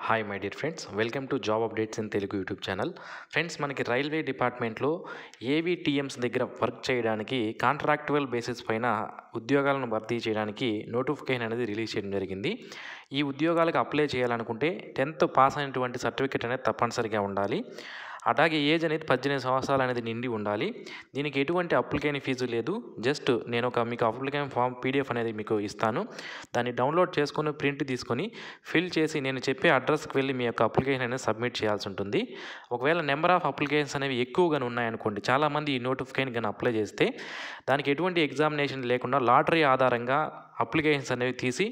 Hi my dear friends, welcome to job updates in Telugu YouTube channel. Friends, మనకి railway డిపార్ట్మెంట్లో ఏవీటీఎంస్ దగ్గర work చేయడానికి contractual basis పైన ఉద్యోగాలను భర్తీ చేయడానికి నోటిఫికేషన్ అనేది రిలీజ్ చేయడం జరిగింది. ఈ ఉద్యోగాలకు అప్లై చేయాలనుకుంటే 10th పాస్ అయినటువంటి సర్టిఫికేట్ అనేది తప్పనిసరిగా ఉండాలి. అలాగే ఏజ్ అనేది 18 సంవత్సరాలు అనేది నిండి ఉండాలి. దీనికి ఎటువంటి అప్లికేషన్ ఫీజు లేదు. జస్ట్ నేను మీకు అప్లికేషన్ ఫామ్ పీడిఎఫ్ అనేది మీకు ఇస్తాను. దాన్ని డౌన్లోడ్ చేసుకొని ప్రింట్ తీసుకొని ఫిల్ చేసి నేను చెప్పే అడ్రస్కి వెళ్ళి మీ యొక్క అప్లికేషన్ అనేది సబ్మిట్ చేయాల్సి ఉంటుంది. ఒకవేళ నెంబర్ ఆఫ్ అప్లికేషన్స్ అనేవి ఎక్కువగా ఉన్నాయనుకోండి, చాలామంది ఈ నోటిఫికేషన్ కానీ అప్లై చేస్తే దానికి ఎటువంటి ఎగ్జామినేషన్ లేకుండా లాటరీ ఆధారంగా అప్లికేషన్స్ అనేవి తీసి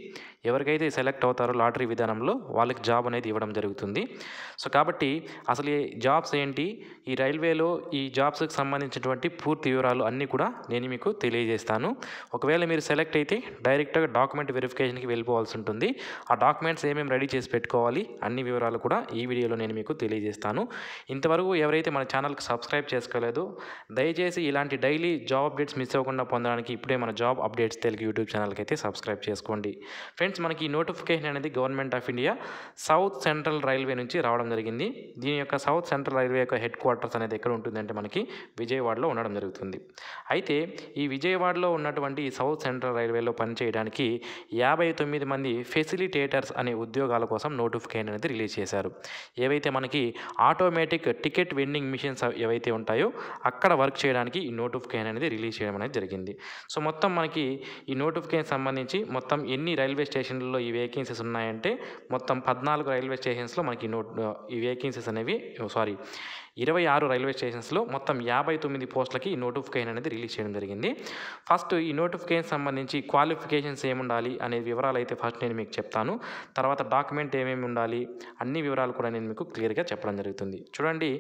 ఎవరికైతే సెలెక్ట్ అవుతారో లాటరీ విధానంలో వాళ్ళకి జాబ్ అనేది ఇవ్వడం జరుగుతుంది. సో కాబట్టి అసలు ఈ జాబ్స్ ఏంటి, ఈ రైల్వేలో ఈ జాబ్స్కి సంబంధించినటువంటి పూర్తి వివరాలు అన్నీ కూడా నేను మీకు తెలియజేస్తాను. ఒకవేళ మీరు సెలెక్ట్ అయితే డైరెక్ట్గా డాక్యుమెంట్ వెరిఫికేషన్కి వెళ్ళిపోవాల్సి ఉంటుంది. ఆ డాక్యుమెంట్స్ ఏమేమి రెడీ చేసి పెట్టుకోవాలి అన్ని వివరాలు కూడా ఈ వీడియోలో నేను మీకు తెలియజేస్తాను. ఇంతవరకు ఎవరైతే మన ఛానల్కి సబ్స్క్రైబ్ చేసుకోలేదో దయచేసి ఇలాంటి డైలీ జాబ్ అప్డేట్స్ మిస్ అవ్వకుండా పొందడానికి ఇప్పుడే మన జాబ్ అప్డేట్స్ తెలుగు యూట్యూబ్ ఛానల్కి అయితే సబ్స్క్రైబ్ చేసుకోండి. ఫ్రెండ్స్, మనకి ఈ నోటిఫికేషన్ అనేది government of India south central railway నుంచి రావడం జరిగింది. దీని యొక్క సౌత్ సెంట్రల్ రైల్వే యొక్క హెడ్ క్వార్టర్స్ అనేది ఎక్కడ ఉంటుందంటే మనకి విజయవాడలో ఉండడం జరుగుతుంది. అయితే ఈ విజయవాడలో ఉన్నటువంటి ఈ సౌత్ సెంట్రల్ రైల్వేలో పనిచేయడానికి 59 మంది ఫెసిలిటేటర్స్ అనే ఉద్యోగాల కోసం నోటిఫికేషన్ అనేది రిలీజ్ చేశారు. ఏవైతే మనకి ఆటోమేటిక్ టికెట్ వెండింగ్ మిషన్స్ ఏవైతే ఉంటాయో అక్కడ వర్క్ చేయడానికి ఈ నోటిఫికేషన్ అనేది రిలీజ్ చేయడం అనేది జరిగింది. సో మొత్తం మనకి ఈ నోటిఫికేషన్ సంబంధించి మొత్తం ఎన్ని రైల్వే స్టేషన్లలో ఈ వేకెన్సీస్ ఉన్నాయంటే మొత్తం 14 రైల్వే స్టేషన్స్లో మనకి ఈ వేకెన్సీస్ అనేవి 26 రైల్వే స్టేషన్స్లో మొత్తం 59 పోస్టులకి ఈ నోటిఫికేషన్ అనేది రిలీజ్ చేయడం జరిగింది. ఫస్ట్ ఈ నోటిఫికేషన్ సంబంధించి క్వాలిఫికేషన్స్ ఏముండాలి అనే వివరాలు అయితే ఫస్ట్ నేను మీకు చెప్తాను. తర్వాత డాక్యుమెంట్ ఏమేమి ఉండాలి అన్ని వివరాలు కూడా నేను మీకు క్లియర్గా చెప్పడం జరుగుతుంది. చూడండి,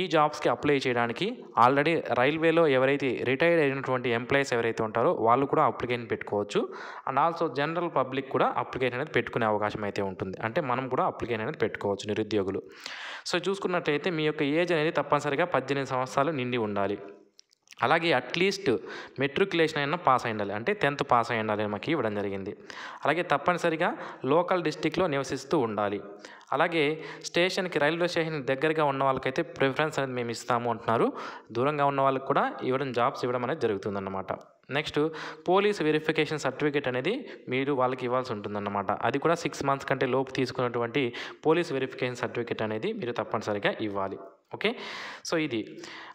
ఈ జాబ్స్కి అప్లై చేయడానికి ఆల్రెడీ రైల్వేలో ఎవరైతే రిటైర్డ్ అయినటువంటి ఎంప్లాయీస్ ఎవరైతే ఉంటారో వాళ్ళు కూడా అప్లికేషన్ పెట్టుకోవచ్చు. అండ్ ఆల్సో జనరల్ పబ్లిక్ కూడా అప్లికేషన్ అనేది పెట్టుకునే అవకాశం అయితే ఉంటుంది. అంటే మనం కూడా అప్లికేషన్ అనేది పెట్టుకోవచ్చు, నిరుద్యోగులు. సో చూసుకున్నట్లయితే మీ యొక్క ఏజ్ అనేది తప్పనిసరిగా 18 సంవత్సరాలు నిండి ఉండాలి. అలాగే అట్లీస్ట్ మెట్రికులేషన్ అయినా పాస్ అయి ఉండాలి, అంటే 10th పాస్ అయి ఉండాలి మాకు ఇవ్వడం జరిగింది. అలాగే తప్పనిసరిగా లోకల్ డిస్టిక్లో నివసిస్తూ ఉండాలి. అలాగే స్టేషన్కి రైల్వే స్టేషన్ దగ్గరగా ఉన్న వాళ్ళకైతే ప్రిఫరెన్స్ అనేది మేము ఇస్తాము అంటున్నారు. దూరంగా ఉన్న వాళ్ళకి కూడా జాబ్స్ ఇవ్వడం అనేది జరుగుతుందన్నమాట. నెక్స్ట్ పోలీస్ వెరిఫికేషన్ సర్టిఫికేట్ అనేది మీరు వాళ్ళకి ఇవ్వాల్సి ఉంటుందన్నమాట. అది కూడా 6 months కంటే లోపు తీసుకున్నటువంటి పోలీస్ వెరిఫికేషన్ సర్టిఫికేట్ అనేది మీరు తప్పనిసరిగా ఇవ్వాలి. ఓకే, సో ఇది.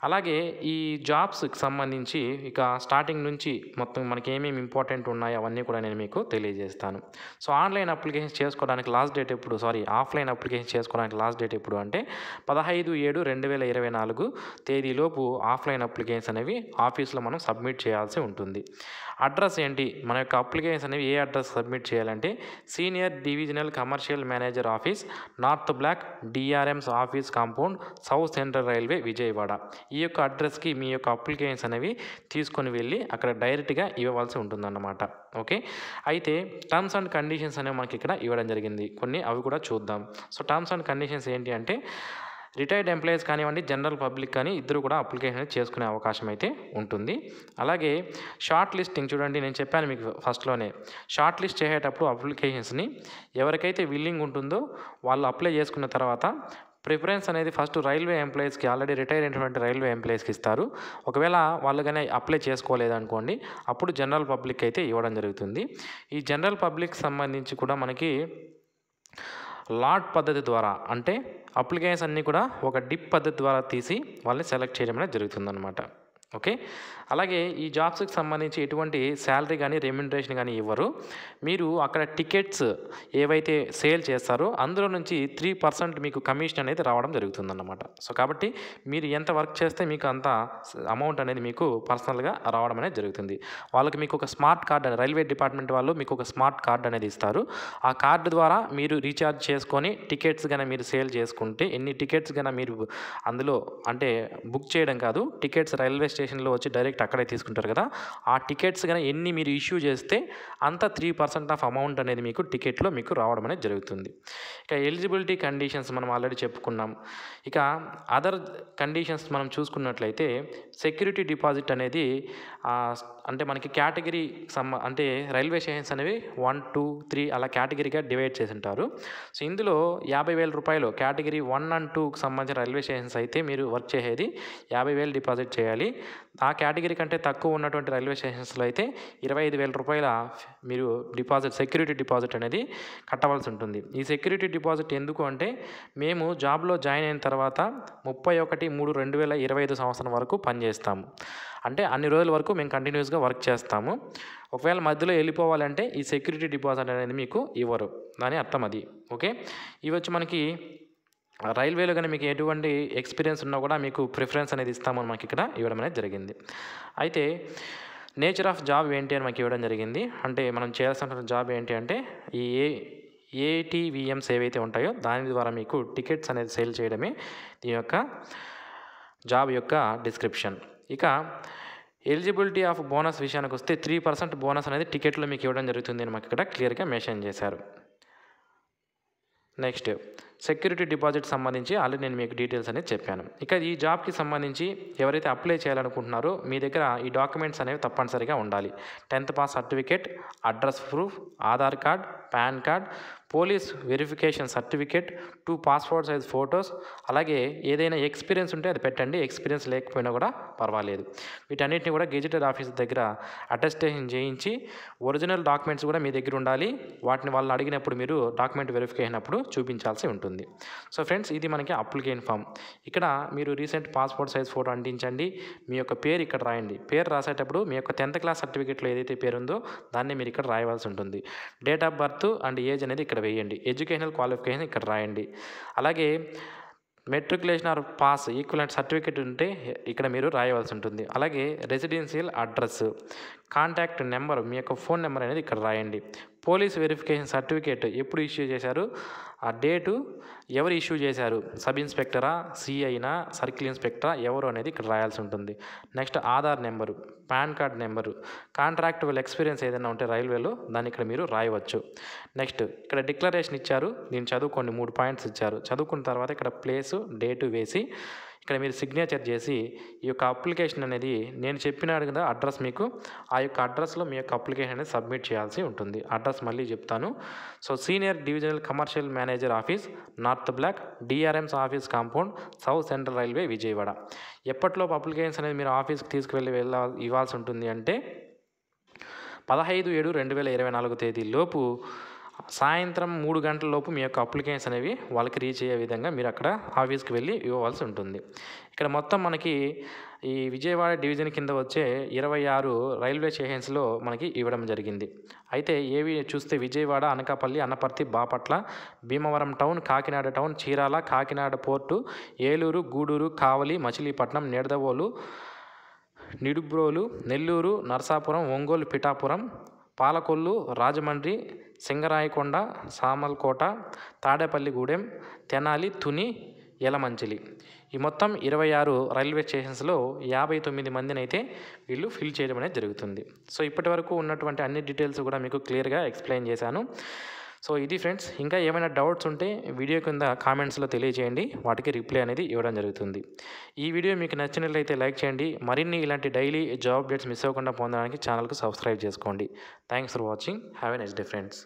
అలాగే ఈ జాబ్స్కి సంబంధించి ఇక స్టార్టింగ్ నుంచి మొత్తం మనకి ఏమేమి ఇంపార్టెంట్ ఉన్నాయో అవన్నీ కూడా నేను మీకు తెలియజేస్తాను. సో ఆన్లైన్ అప్లికేషన్ చేసుకోవడానికి లాస్ట్ డేట్ ఎప్పుడు, ఆఫ్లైన్ అప్లికేషన్ చేసుకోవడానికి లాస్ట్ డేట్ ఎప్పుడు అంటే 15/7/2024 తేదీలోపు ఆఫ్లైన్ అప్లికేషన్స్ అనేవి ఆఫీస్లో మనం సబ్మిట్ చేయాల్సి ఉంటుంది. అడ్రస్ ఏంటి, మన యొక్క అప్లికేషన్స్ అనేవి ఏ అడ్రస్ సబ్మిట్ చేయాలంటే senior divisional commercial manager office, north block DRM's office compound, south central railway Vijayawada. ఈ యొక్క అడ్రస్కి మీ యొక్క అప్లికేషన్స్ అనేవి తీసుకొని వెళ్ళి అక్కడ డైరెక్ట్గా ఇవ్వవలసి ఉంటుందన్నమాట. ఓకే, అయితే టర్మ్స్ అండ్ కండిషన్స్ అనేవి మనకి ఇక్కడ ఇవ్వడం జరిగింది కొన్ని, అవి కూడా చూద్దాం. సో టర్మ్స్ అండ్ కండిషన్స్ ఏంటి అంటే రిటైర్డ్ ఎంప్లాయీస్ కానివ్వండి, జనరల్ పబ్లిక్ కానీ ఇద్దరు కూడా అప్లికేషన్ చేసుకునే అవకాశం అయితే ఉంటుంది. అలాగే షార్ట్ లిస్టింగ్ చూడండి, నేను చెప్పాను మీకు ఫస్ట్లోనే, షార్ట్ లిస్ట్ చేసేటప్పుడు అప్లికేషన్స్ని ఎవరికైతే విల్లింగ్ ఉంటుందో వాళ్ళు అప్లై చేసుకున్న తర్వాత ప్రిఫరెన్స్ అనేది ఫస్ట్ రైల్వే ఎంప్లాయీస్కి, ఆల్రెడీ రిటైర్ అయినటువంటి రైల్వే ఎంప్లాయీస్కి ఇస్తారు. ఒకవేళ వాళ్ళు కానీ అప్లై చేసుకోలేదనుకోండి అప్పుడు జనరల్ పబ్లిక్ అయితే ఇవ్వడం జరుగుతుంది. ఈ జనరల్ పబ్లిక్ సంబంధించి కూడా మనకి లాట్ పద్ధతి ద్వారా, అంటే అప్లికేషన్స్ అన్నీ కూడా ఒక డిప్ పద్ధతి ద్వారా తీసి వాళ్ళని సెలెక్ట్ చేయడం అనేది జరుగుతుందన్నమాట. ఓకే, అలాగే ఈ జాబ్స్కి సంబంధించి ఎటువంటి శాలరీ కానీ రెమ్యునరేషన్ కానీ ఇవ్వరు. మీరు అక్కడ టికెట్స్ ఏవైతే సేల్ చేస్తారో అందులో నుంచి 3% మీకు కమిషన్ అనేది రావడం జరుగుతుందన్నమాట. సో కాబట్టి మీరు ఎంత వర్క్ చేస్తే మీకు అంత అమౌంట్ అనేది మీకు పర్సనల్గా రావడం అనేది జరుగుతుంది. వాళ్ళకి మీకు ఒక స్మార్ట్ కార్డ్, రైల్వే డిపార్ట్మెంట్ వాళ్ళు మీకు ఒక స్మార్ట్ కార్డ్ అనేది ఇస్తారు. ఆ కార్డు ద్వారా మీరు రీఛార్జ్ చేసుకొని టికెట్స్ కానీ మీరు సేల్ చేసుకుంటే, ఎన్ని టికెట్స్ కానీ మీరు అందులో అంటే బుక్ చేయడం కాదు, టికెట్స్ రైల్వే స్టేషన్లో వచ్చి డైరెక్ట్ అక్కడే తీసుకుంటారు కదా, ఆ టికెట్స్ కానీ ఎన్ని మీరు ఇష్యూ చేస్తే అంత 3% ఆఫ్ అమౌంట్ అనేది మీకు టికెట్లో మీకు రావడం అనేది జరుగుతుంది. ఇక ఎలిజిబిలిటీ కండిషన్స్ మనం ఆల్రెడీ చెప్పుకున్నాం. ఇక అదర్ కండిషన్స్ మనం చూసుకున్నట్లయితే సెక్యూరిటీ డిపాజిట్ అనేది అంటే మనకి కేటగిరీ అంటే రైల్వే స్టేషన్స్ అనేవి 1, 2, 3 అలా కేటగిరీగా డివైడ్ చేసి ఉంటారు. సో ఇందులో 50,000 రూపాయలు కేటగిరీ 1 అండ్ 2కి సంబంధించిన రైల్వే స్టేషన్స్ అయితే మీరు వర్క్ చేసేది 50,000 డిపాజిట్ చేయాలి. ఆ కేటగిరీ కంటే తక్కువ ఉన్నటువంటి రైల్వే స్టేషన్స్లో అయితే 25,000 రూపాయల మీరు సెక్యూరిటీ డిపాజిట్ అనేది కట్టవలసి ఉంటుంది. ఈ సెక్యూరిటీ డిపాజిట్ ఎందుకు అంటే మేము జాబ్లో జాయిన్ అయిన తర్వాత 31/3/2025 సంవత్సరం వరకు పనిచేస్తాము. అంటే అన్ని రోజుల వరకు మేము కంటిన్యూస్గా వర్క్ చేస్తాము. ఒకవేళ మధ్యలో వెళ్ళిపోవాలంటే ఈ సెక్యూరిటీ డిపాజిట్ అనేది మీకు ఇవ్వరు, దాని అర్థం అది. ఓకే, ఇవి వచ్చి మనకి రైల్వేలో కానీ మీకు ఎటువంటి ఎక్స్పీరియన్స్ ఉన్నా కూడా మీకు ప్రిఫరెన్స్ అనేది ఇస్తామని మనకి ఇక్కడ ఇవ్వడం అనేది జరిగింది. అయితే నేచర్ ఆఫ్ జాబ్ ఏంటి అని మనకి ఇవ్వడం జరిగింది. అంటే మనం చేయాల్సిన జాబ్ ఏంటి అంటే ఈ ఏటీవీఎంస్ ఏవైతే ఉంటాయో దాని ద్వారా మీకు టికెట్స్ అనేది సేల్ చేయడమే దీని యొక్క జాబ్ యొక్క డిస్క్రిప్షన్. ఇక ఎలిజిబిలిటీ ఆఫ్ బోనస్ విషయానికి వస్తే 3% బోనస్ అనేది టికెట్లో మీకు ఇవ్వడం జరుగుతుంది అని మాకు ఇక్కడ క్లియర్గా మెన్షన్ చేశారు. నెక్స్ట్ సెక్యూరిటీ డిపాజిట్ సంబంధించి ఆల్రెడీ నేను మీకు డీటెయిల్స్ అనేది చెప్పాను. ఇక ఈ జాబ్కి సంబంధించి ఎవరైతే అప్లై చేయాలనుకుంటున్నారో మీ దగ్గర ఈ డాక్యుమెంట్స్ అనేవి తప్పనిసరిగా ఉండాలి. 10th pass certificate, address proof, Aadhaar card, pan card, police verification certificate, 2 passport size photos, అలాగే ఏదైనా ఎక్స్పీరియన్స్ ఉంటే అది పెట్టండి. ఎక్స్పీరియన్స్ లేకపోయినా కూడా పర్వాలేదు. వీటన్నిటిని కూడా గెజిటెడ్ ఆఫీసర్ దగ్గర అటెస్టేషన్ చేయించి ఒరిజినల్ డాక్యుమెంట్స్ కూడా మీ దగ్గర ఉండాలి. వాటిని వాళ్ళు అడిగినప్పుడు మీరు డాక్యుమెంట్ వెరిఫికేషన్ అప్పుడు చూపించాల్సి ఉంటుంది. సో ఫ్రెండ్స్, ఇది మనకి అప్లికేషన్ ఫామ్. ఇక్కడ మీరు రీసెంట్ పాస్పోర్ట్ సైజ్ ఫోటో అంటించండి. మీ యొక్క పేరు ఇక్కడ రాయండి. పేరు రాసేటప్పుడు మీ యొక్క 10th క్లాస్ సర్టిఫికేట్లో ఏదైతే పేరు ఉందో దాన్ని మీరు ఇక్కడ రాయవలసి ఉంటుంది. Date of birth and age అనేది ఇక్కడ వేయండి. ఎడ్యుకేషనల్ క్వాలిఫికేషన్ ఇక్కడ రాయండి. అలాగే matriculation or pass equivalent certificate ఉంటే ఇక్కడ మీరు రాయవలసి ఉంటుంది. అలాగే రెసిడెన్షియల్ అడ్రస్, కాంటాక్ట్ నెంబర్, మీ యొక్క ఫోన్ నెంబర్ అనేది ఇక్కడ రాయండి. పోలీస్ వెరిఫికేషన్ సర్టిఫికేట్ ఎప్పుడు ఇష్యూ చేశారు, ఆ డేటు, ఎవరు ఇష్యూ చేశారు, సబ్ ఇన్స్పెక్టరా, సిఐనా, సర్కిల్ ఇన్స్పెక్టరా, ఎవరు అనేది ఇక్కడ రాయాల్సి ఉంటుంది. Next Aadhaar number, pan card number, contractual experience ఏదైనా ఉంటే రైల్వేలో దాన్ని ఇక్కడ మీరు రాయవచ్చు. నెక్స్ట్ ఇక్కడ డిక్లరేషన్ ఇచ్చారు, దీన్ని చదువుకోండి. 3 పాయింట్స్ ఇచ్చారు. చదువుకున్న తర్వాత ఇక్కడ ప్లేసు, డేటు వేసి ఇక్కడ మీరు సిగ్నేచర్ చేసి ఈ యొక్క అప్లికేషన్ అనేది నేను చెప్పినాడు కదా అడ్రస్, మీకు ఆ యొక్క అడ్రస్లో మీ యొక్క అప్లికేషన్ అనేది సబ్మిట్ చేయాల్సి ఉంటుంది. అడ్రస్ మళ్ళీ చెప్తాను. So senior divisional commercial manager office, north block, DRM's office compound, south central railway, Vijayawada. ఎప్పటిలోపు అప్లికేషన్స్ అనేది మీరు ఆఫీస్కి తీసుకువెళ్ళి ఇవ్వాల్సి ఉంటుంది అంటే 15/7/2024 తేదీలోపు సాయంత్రం 3 గంటల లోపు మీ యొక్క అప్లికేషన్స్ అనేవి వాళ్ళకి రీచ్ అయ్యే విధంగా మీరు అక్కడ ఆఫీస్కి వెళ్ళి ఇవ్వవలసి ఉంటుంది. ఇక్కడ మొత్తం మనకి ఈ విజయవాడ డివిజన్ కింద వచ్చే 26 రైల్వే స్టేషన్స్లో మనకి ఇవ్వడం జరిగింది. అయితే ఏవి చూస్తే Vijayawada, Anakapalli, Annaparthi, Bapatla, Bhimavaram town, Kakinada town, Chirala, Kakinada port, Eluru, Gudur, Kavali, Machilipatnam, Nidadavolu, Nidubrolu, Nellore, Narasapuram, Ongole, Pithapuram, Palakollu, Rajahmundry, Singarayakonda, Samarlakota, Tadepalligudem, Tenali, Tuni, Yalamanchili. ఈ మొత్తం 26 రైల్వే స్టేషన్స్లో 59 మందిని అయితే వీళ్ళు ఫిల్ చేయడం అనేది జరుగుతుంది. సో ఇప్పటి వరకు ఉన్నటువంటి అన్ని డీటెయిల్స్ కూడా మీకు క్లియర్గా ఎక్స్ప్లెయిన్ చేశాను. సో ఇది ఫ్రెండ్స్, ఇంకా ఏమైనా డౌట్స్ ఉంటే వీడియో కింద కామెంట్స్లో తెలియజేయండి, వాటికి రిప్లై అనేది ఇవ్వడం జరుగుతుంది. ఈ వీడియో మీకు నచ్చినట్లయితే లైక్ చేయండి. మరిన్ని ఇలాంటి డైలీ జాబ్ అప్డేట్స్ మిస్ అవ్వకుండా పొందడానికి ఛానల్కి సబ్స్క్రైబ్ చేసుకోండి. Thanks for watching. Have a nice day friends.